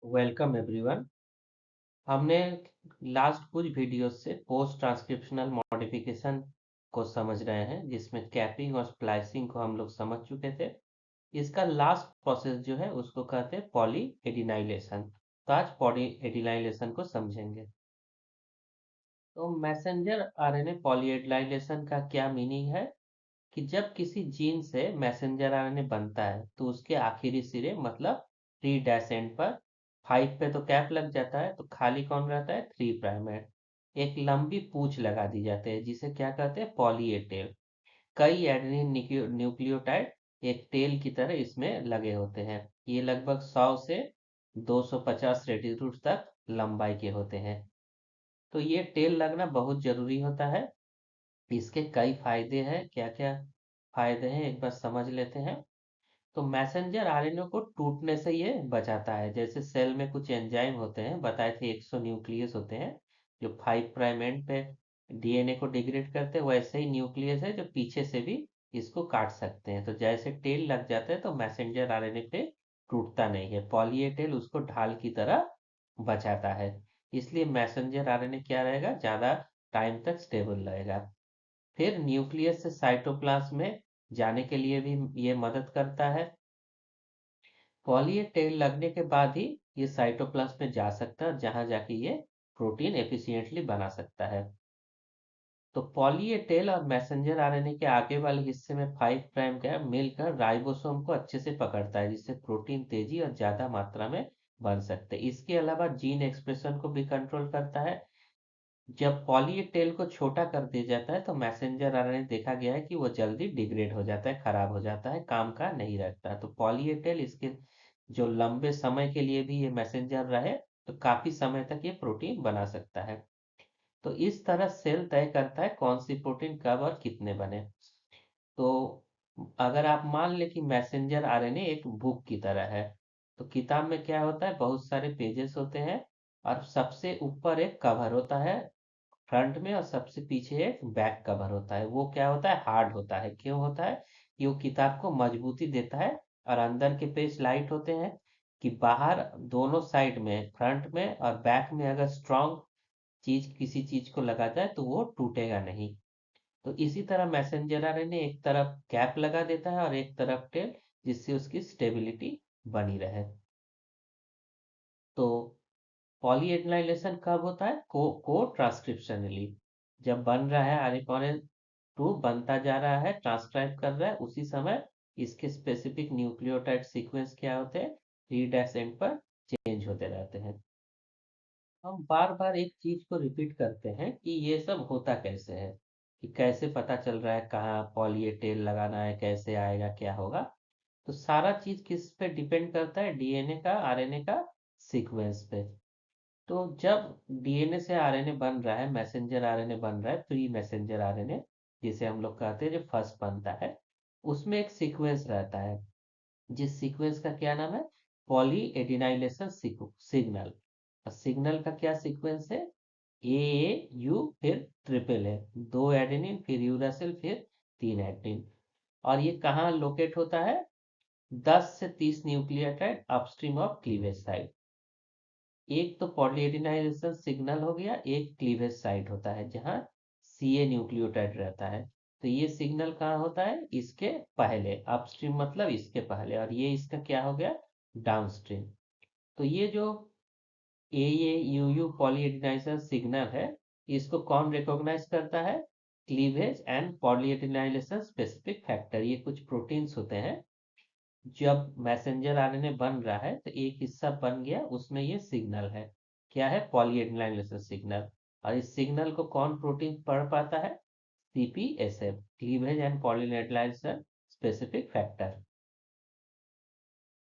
Welcome everyone. हमने last कुछ video से पोस्ट ट्रांसक्रिप्शनल मॉडिफिकेशन को समझ रहे हैं, जिसमें कैपिंग और स्प्लाइसिंग को हम लोग समझ चुके थे। इसका लास्ट प्रोसेस जो है उसको कहते हैं पॉली एडिनाइलेशन। तो आज पॉली एडिनाइलेशन को समझेंगे। तो मैसेंजर आरएनए पॉली एडिनाइलेशन का क्या मीनिंग है कि जब किसी जीन से मैसेंजर आरएनए बनता है तो उसके आखिरी सिरे मतलब 3 डैश एंड पर 5 पे तो कैप लग जाता है, तो खाली कौन रहता है 3 प्राइम एंड। एक लंबी पूंछ लगा दी जाती है जिसे क्या कहते हैं पॉली ए टेल। कई एडेनिन न्यूक्लियोटाइड एक टेल की तरह इसमें लगे होते हैं। ये लगभग 100 से 250 रेडियस तक लंबाई के होते हैं। तो ये टेल लगना बहुत जरूरी होता है। इसके कई फायदे हैं। क्या क्या फायदे हैं एक बार समझ लेते हैं। तो मैसेंजर आरएनए को टूटने से ये बचाता है। जैसे सेल में कुछ एंजाइम होते हैं, बताए थे 100 न्यूक्लियस होते हैं जो 5 प्राइम एंड पे डीएनए को डिग्रेड करते हैं। वैसे ही न्यूक्लियस है जो पीछे से भी इसको काट सकते हैं। तो जैसे टेल लग जाता है तो मैसेंजर आरएनए पे टूटता नहीं है। पॉली ए टेल उसको ढाल की तरह बचाता है। इसलिए मैसेंजर आरएनए क्या रहेगा, ज्यादा टाइम तक स्टेबल रहेगा। फिर न्यूक्लियस से साइटोप्लाज्म में जाने के लिए भी ये मदद करता है। पॉली ए टेल लगने के बाद ही ये साइटोप्लाज्म में जा सकता है, जहां जाके ये प्रोटीन एफिशिएंटली बना सकता है। तो पॉली ए टेल और मैसेंजर आरएनए के आगे वाले हिस्से में 5 प्राइम कैप मिलकर राइबोसोम को अच्छे से पकड़ता है, जिससे प्रोटीन तेजी और ज्यादा मात्रा में बन सकते हैं। इसके अलावा जीन एक्सप्रेशन को भी कंट्रोल करता है। जब पॉली ए टेल को छोटा कर दिया जाता है तो मैसेंजर आरएनए देखा गया है कि वो जल्दी डिग्रेड हो जाता है, खराब हो जाता है, काम का नहीं रहता। तो पॉली ए टेल इसके जो लंबे समय के लिए भी ये मैसेंजर रहे तो काफी समय तक ये प्रोटीन बना सकता है। तो इस तरह सेल तय करता है कौन सी प्रोटीन कब और कितने बने। तो अगर आप मान लें कि मैसेंजर आरएनए एक बुक की तरह है, तो किताब में क्या होता है, बहुत सारे पेजेस होते हैं और सबसे ऊपर एक कवर होता है फ्रंट में, और सबसे पीछे एक बैक कवर होता है। वो क्या होता है, हार्ड होता है। क्यों होता है कि वो किताब को मजबूती देता है। और अंदर के पेज लाइट होते हैं कि बाहर दोनों साइड में, फ्रंट में और बैक में, अगर स्ट्रांग चीज किसी चीज को लगा जाए तो वो टूटेगा नहीं। तो इसी तरह मैसेंजर आरएनए एक तरफ कैप लगा देता है और एक तरफ टेल, जिससे उसकी स्टेबिलिटी बनी रहे। तो पॉलीएडिनाइलेशन कब होता है, को ट्रांसक्रिप्शनली, जब बन रहा है आरएनए 2 बनता जा रहा है, ट्रांसक्राइब कर रहा है, उसी समय इसके स्पेसिफिक न्यूक्लियोटाइड सीक्वेंस क्या होते हैं, 3 डैश एंड पर चेंज होते रहते हैं। हम बार बार एक चीज को रिपीट करते हैं कि ये सब होता कैसे है, कि कैसे पता चल रहा है कहाँ पॉली ए टेल लगाना है, कैसे आएगा, क्या होगा। तो सारा चीज किस पे डिपेंड करता है, डीएनए का, आरएनए का सीक्वेंस पे। तो जब डीएनए से आरएनए बन रहा है, मैसेंजर आरएनए बन रहा है, प्री मैसेंजर आरएनए जिसे हम लोग कहते हैं, जो फर्स्ट बनता है, उसमें एक सीक्वेंस रहता है जिस सीक्वेंस का क्या नाम है, पॉली एडिनाइलेशन सिग्नल। सिग्नल का क्या सीक्वेंस है, ए यू फिर ट्रिपल है, 2 एडेनिन फिर यूरासिल फिर 3 एडेनिन। और ये कहाँ लोकेट होता है, 10 से 30 nucleotide upstream of cleavage site. एक तो पॉलीएडिनाइजेशन सिग्नल हो गया, एक क्लीवेज साइट होता है जहां सीए न्यूक्लियोटाइड रहता है। तो ये सिग्नल कहाँ होता है, इसके पहले, अपस्ट्रीम मतलब इसके पहले, और ये इसका क्या हो गया, डाउनस्ट्रीम। तो ये जो ए यू यू पॉलीएडिनाइजेशन सिग्नल है, इसको कौन रिकॉग्नाइज करता है, क्लीवेज एंड पॉलीएडिनाइजेशन स्पेसिफिक फैक्टर। ये कुछ प्रोटीन्स होते हैं। जब मैसेंजर आरएनए बन रहा है तो एक हिस्सा बन गया, उसमें ये सिग्नल है, क्या है, पॉलीएडिनाइलेशन सिग्नल। और इस सिग्नल को कौन प्रोटीन पढ़ पाता है, सीपीएसएफ, cleavage and polyadenylation specific factor.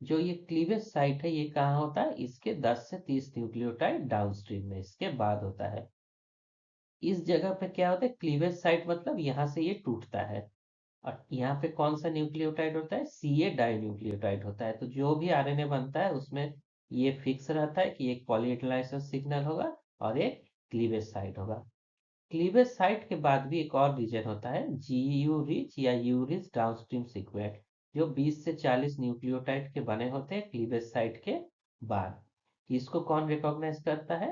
जो ये क्लीवेज साइट है ये कहाँ होता है, इसके 10 से 30 न्यूक्लियोटाइड डाउनस्ट्रीम में, इसके बाद होता है। इस जगह पे क्या होता है, क्लीवेज साइट मतलब यहाँ से ये टूटता है। और यहाँ पे कौन सा न्यूक्लियोटाइड होता है, सीए डाई न्यूक्लियोटाइड होता है। तो जो भी आरएनए बनता है उसमें ये फिक्स रहता है कि एक पॉलीएडिनाइलेशन सिग्नल होगा और एक क्लीवेज साइट होगा। क्लीवेज साइट के बाद भी एक और रीजन होता है, जीयू रिच या यू रिच डाउनस्ट्रीम सीक्वेंस, जो 20 से 40 न्यूक्लियोटाइड के बने होते हैं क्लीवेज साइट के बाद। इसको कौन रिकॉग्नाइज करता है?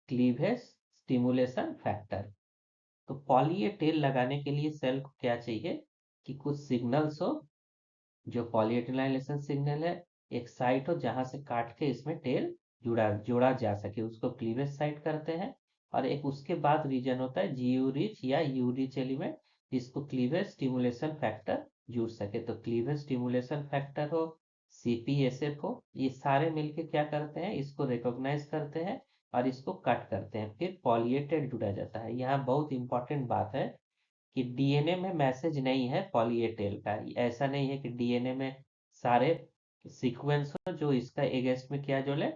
Cleavage stimulation factor. तो पॉली ए टेल लगाने के लिए सेल को क्या चाहिए कि कुछ सिग्नल्स हो, जो पॉलीएटिलाइलेशन सिग्नल है, एक साइट हो जहां से काट के इसमें टेल जोड़ा जा सके, उसको क्लीवेज साइट करते हैं। और एक उसके बाद रीजन होता है जीयू रिच या यू रिच एलिमेंट, जिसको क्लीवेज स्टिमुलेशन फैक्टर जुड़ सके। तो क्लीवेज स्टिमुलेशन फैक्टर हो, सीपीएसएफ हो, ये सारे मिलके क्या करते हैं, इसको रिकॉग्नाइज करते हैं और इसको कट करते हैं, फिर पॉलीएटेड जुड़ा जाता है। यहाँ बहुत इंपॉर्टेंट बात है कि डीएनए में मैसेज नहीं है पॉली ए टेल का। ऐसा नहीं है कि डीएनए में सारे सीक्वेंस हो जो इसका एगेंस्ट में क्या जोड़े,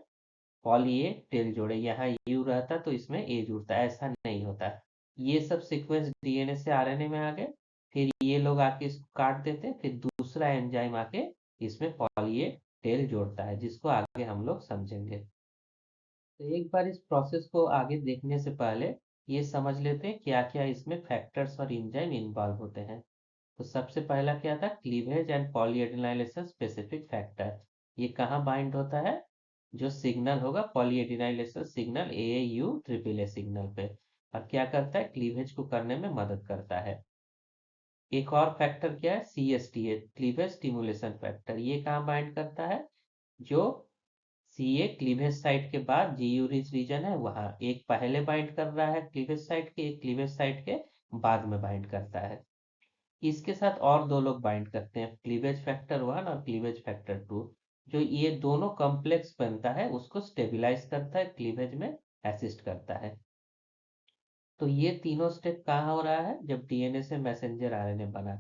पॉली ए टेल जोड़े। यहाँ यू रहता तो इसमें ए जुड़ता, ऐसा नहीं होता। ये सब सीक्वेंस डीएनए से आरएनए में आ गए, फिर ये लोग आके इसको काट देते हैं, फिर दूसरा एंजाइम आके इसमें पॉली ए टेल जोड़ता है, जिसको आगे हम लोग समझेंगे। तो एक बार इस प्रोसेस को आगे देखने से पहले ये समझ लेते हैं क्या क्या इसमें फैक्टर्स और एंजाइम इन्वॉल्व होते हैं। तो सबसे पहला क्या था, cleavage and polyadenylation specific factor. ये कहाँ बाइंड होता है, जो सिग्नल होगा polyadenylation signal A U triple A signal पे, और क्या करता है, क्लीवेज को करने में मदद करता है। एक और फैक्टर क्या है, C S T A, cleavage stimulation factor. ये कहाँ बाइंड करता है, जो सी ए क्लीवेज साइट के बाद जी यू रिच रीजन है वहां, एक पहले बाइंड कर रहा है क्लीवेज साइट के, एक क्लीवेज साइट के बाद में बाइंड करता है। इसके साथ और दो लोग बाइंड करते हैं, क्लीवेज फैक्टर 1 और क्लीवेज फैक्टर 2। जो ये दोनों कॉम्प्लेक्स बनता है उसको स्टेबलाइज करता है, क्लीवेज में असिस्ट करता है। तो ये तीनों स्टेप कहाँ हो रहा है, जब डीएनए से मैसेंजर आरएनए बना।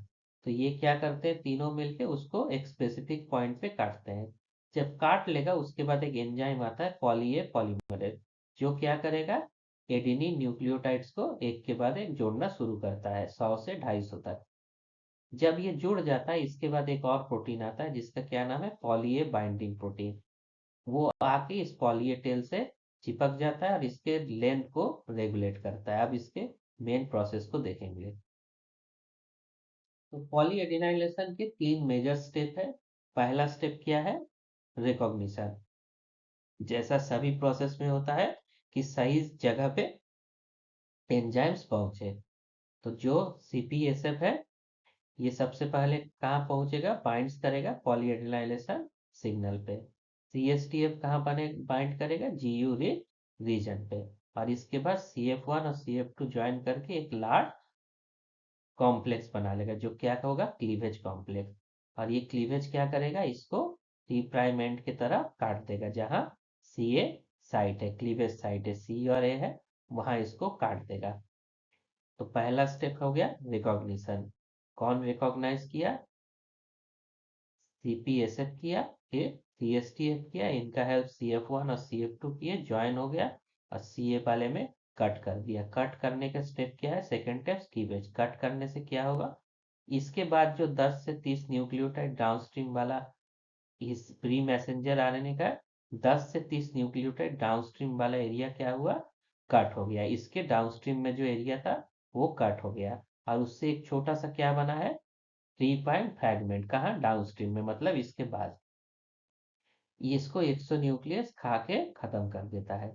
तो ये क्या करते हैं, तीनों मिलके उसको एक स्पेसिफिक पॉइंट पे काटते हैं। जब काट लेगा उसके बाद एक एंजाइम आता है पॉली ए पॉलीमरेज, जो क्या करेगा, एडेनिन न्यूक्लियोटाइड्स को एक के बाद एक जोड़ना शुरू करता है 100 से 250 तक। जब ये जुड़ जाता है इसके बाद एक और प्रोटीन आता है जिसका क्या नाम है, पॉली ए बाइंडिंग प्रोटीन। वो आके इस पॉली ए टेल से चिपक जाता है और इसके लेंथ को रेगुलेट करता है। अब इसके मेन प्रोसेस को देखेंगे। तो पॉलीएडिनाइलेशन के 3 मेजर स्टेप है। पहला स्टेप क्या है, रिकॉग्निशन। जैसा सभी प्रोसेस में होता है कि सही जगह पे एंजाइम्स पहुंचे। तो जो सीपीएसएफ है ये सबसे पहले कहाँ पहुंचेगा, बाइंड्स करेगा पॉलीएडिनाइलेशन सिग्नल पे। सीएसटीएफ कहाँ बने बाइंड करेगा, जीयू रीजन पे। और इसके बाद सीएफ1 और सीएफ2 ज्वाइन करके एक लार्ज कॉम्प्लेक्स बना लेगा, जो क्या होगा, क्लीवेज कॉम्प्लेक्स। और ये क्लीवेज क्या करेगा, इसको टी प्राइम एंड की तरह काट देगा, जहां सी ए साइट है, क्लीवेज साइट है, सी और ए है, वहां इसको काट देगा। तो पहला स्टेप हो गया रिकॉग्निशन। कौन रिकॉग्नाइज किया, सीपीएसएफ किया, फिर सीएसटीएफ किया, इनका हेल्प सीएफ1 और सीएफ2 किए, ज्वाइन हो गया और सीए वाले में कट कर दिया। कट करने का स्टेप क्या है, सेकेंड स्टेप क्लीवेज। कट करने से क्या होगा, इसके बाद जो 10 से 30 न्यूक्लियोटाइड डाउनस्ट्रीम वाला इस प्री मैसेंजर आरएनए का 10 से 30 न्यूक्लियोटाइड डाउनस्ट्रीम वाला एरिया क्या हुआ, कट हो गया। इसके डाउनस्ट्रीम में जो एरिया था वो कट हो गया, और उससे एक छोटा सा क्या बना है, 3 पॉइंट फ्रैगमेंट। कहाँ, डाउनस्ट्रीम में, मतलब इसके बाद इसको 100 न्यूक्लियस खा के खत्म कर देता है।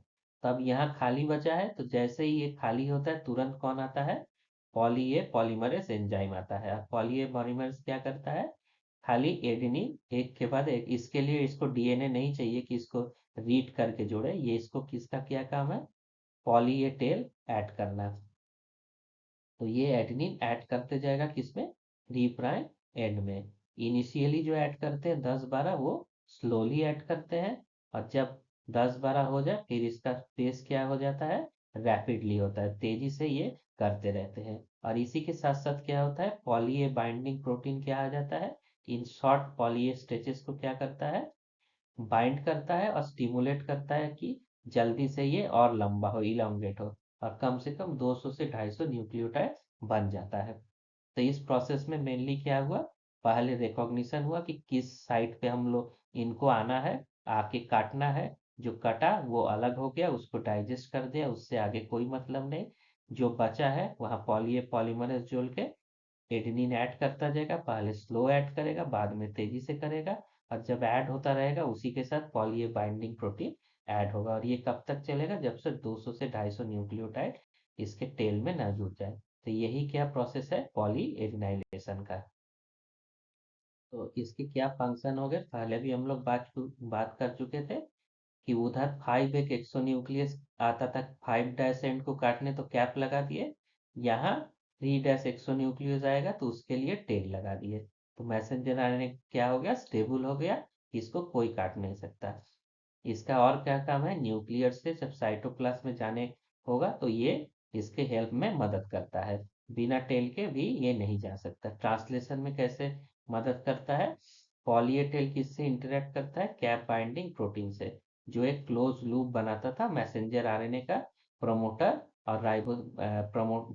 तब यहाँ खाली बचा है, तो जैसे ही ये खाली होता है तुरंत कौन आता है, पॉली ए पॉलीमरेज एंजाइम आता है। पॉली ए पॉलीमरेज क्या करता है, खाली एडेनिन एक के बाद एक, इसके लिए इसको डीएनए नहीं चाहिए कि इसको रीड करके जोड़े, ये इसको किसका क्या काम है, पॉली ए टेल ऐड करना। तो ये एडेनिन ऐड करते जाएगा किसमें, 3 प्राइम एंड में। इनिशियली जो ऐड करते हैं 10-12, वो स्लोली ऐड करते हैं, और जब 10-12 हो जाए फिर इसका पेस क्या हो जाता है, रैपिडली होता है, तेजी से ये करते रहते हैं। और इसी के साथ साथ क्या होता है, पॉली ए बाइंडिंग प्रोटीन क्या आ जाता है, in short poly A stretches को क्या करता है, बाइंड करता है और स्टिमुलेट करता है कि जल्दी से ये और लंबा हो, इलोंगेट हो, और कम से कम 200 से 250 न्यूक्लियोटाइड बन जाता है। तो इस प्रोसेस में मेनली क्या हुआ, पहले रिकॉग्निशन हुआ कि किस साइट पे हम लोग इनको आना है, आके काटना है। जो कटा वो अलग हो गया, उसको डाइजेस्ट कर दिया, उससे आगे कोई मतलब नहीं। जो बचा है वहाँ पॉलीमरेज जोड़ के एडेनिन ऐड करता जाएगा, पहले स्लो ऐड करेगा बाद में तेजी से करेगा। और जब ऐड होता रहेगा उसी के साथ poly A binding protein add होगा, और ये कब तक चलेगा, जब से 200 से 250 न्यूक्लियोटाइड इसके टेल में न जुड़ जाए। तो यही क्या प्रोसेस है पॉली एडिनाइलेशन का। तो इसके क्या फंक्शन हो गए, पहले भी हम लोग बात कर चुके थे कि उधर 5 एक एक्सो न्यूक्लियस आता था 5 डैश एंड को काटने, तो कैप लगा दिए। यहाँ 3 डैश एक्सो न्यूक्लियस आएगा तो उसके लिए टेल लगा दिए। तो मैसेंजर आरएनए क्या हो गया, स्टेबल हो गया, इसको कोई काट नहीं सकता। इसका और क्या काम है, न्यूक्लियर से जब साइटोप्लाज्म में जाने होगा तो ये इसके हेल्प में मदद करता है। बिना टेल के भी ये नहीं जा सकता। ट्रांसलेशन में कैसे मदद करता है, पॉली ए टेल किससे इंटरेक्ट करता है, कैप बाइंडिंग प्रोटीन से, जो एक क्लोज लूप बनाता था मैसेंजर आरएनए का, प्रमोटर और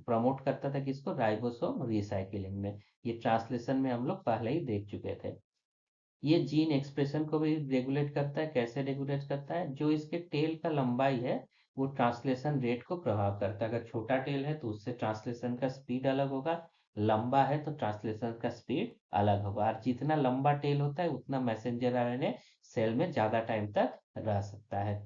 प्रमोट करता था किसको, राइबोसोम रिसाइकिलिंग में। ये ट्रांसलेशन में हम लोग पहले ही देख चुके थे। ये जीन एक्सप्रेशन को भी रेगुलेट करता है। कैसे रेगुलेट करता है, जो इसके टेल का लंबाई है वो ट्रांसलेशन रेट को प्रभाव करता है। अगर छोटा टेल है तो उससे ट्रांसलेशन का स्पीड अलग होगा, लंबा है तो ट्रांसलेशन का स्पीड अलग होगा। और जितना लंबा टेल होता है उतना मैसेंजर आरएनए सेल में ज्यादा टाइम तक रह सकता है।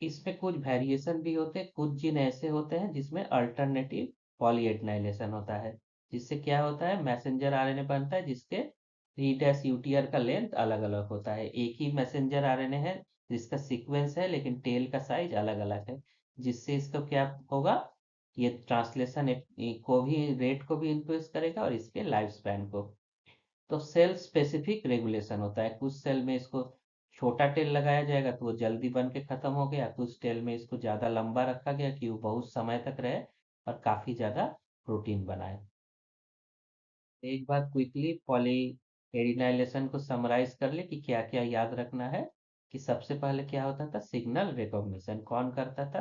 इसमें कुछ वेरिएशन भी होते हैं, कुछ जीन ऐसे होते हैं जिसमें अल्टरनेटिव पॉलीएडिनाइलेशन होता है, जिससे क्या होता है मैसेंजर आरएनए बनता है जिसके 3 डैश यूटीआर का लेंथ अलग अलग होता है। एक ही मैसेंजर आरएनए है जिसका सीक्वेंस है लेकिन टेल का साइज अलग अलग है, जिससे इसका क्या होगा, ये ट्रांसलेशन को भी रेट को भी इन्फ्लुएंस करेगा और इसके लाइफ स्पैन को। तो सेल स्पेसिफिक रेगुलेशन होता है, कुछ सेल में इसको छोटा टेल लगाया जाएगा तो वो जल्दी बन के खत्म हो गया, कुछ टेल में इसको ज्यादा लंबा रखा गया कि वो बहुत समय तक रहे और काफी ज्यादा प्रोटीन बनाए। एक बार क्विकली पॉली एडिनाइलेशन को समराइज कर ले कि क्या क्या याद रखना है। कि सबसे पहले क्या होता था, सिग्नल रिकॉग्निशन कौन करता था,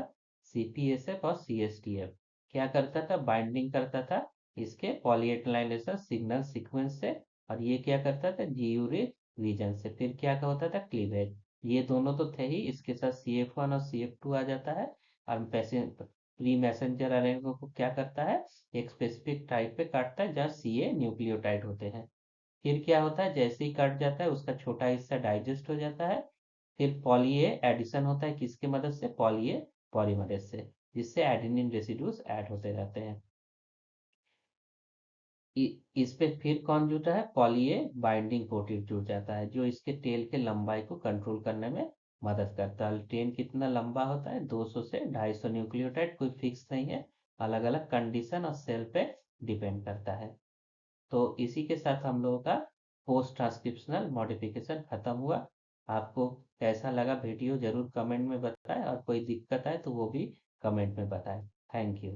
सीपीएसएफ और सीएसटीएफ। क्या करता था, बाइंडिंग करता था इसके पॉली एडिनाइलेशन सिग्नल सीक्वेंस से, और ये क्या करता था, जीयूरी रीजन से। फिर क्या होता था, क्लीवेज। ये दोनों तो थे ही, इसके साथ CF1 और CF2 आ जाता है। और प्री मैसेंजर आरएनए को क्या करता है, एक स्पेसिफिक टाइप पे काटता है जहाँ सीए न्यूक्लियोटाइड होते हैं। फिर क्या होता है, जैसे ही कट जाता है उसका छोटा हिस्सा डाइजेस्ट हो जाता है। फिर पॉली ए एडिशन होता है किसकी मदद से, पॉली ए पॉलीमरेज से, जिससे एडेनिन रेसिड्यूज ऐड होते रहते हैं। इस पे फिर कौन जुटा है, पॉली ए बाइंडिंग प्रोटीन जुड़ जाता है, जो इसके टेल के लंबाई को कंट्रोल करने में मदद करता है। टेल कितना लंबा होता है, 200 से 250 न्यूक्लियोटाइड, कोई फिक्स नहीं है, अलग अलग कंडीशन और सेल पे डिपेंड करता है। तो इसी के साथ हम लोगों का पोस्ट ट्रांसक्रिप्शनल मॉडिफिकेशन खत्म हुआ। आपको कैसा लगा वीडियो जरूर कमेंट में बताएं, और कोई दिक्कत आए तो वो भी कमेंट में बताएं। Thank you.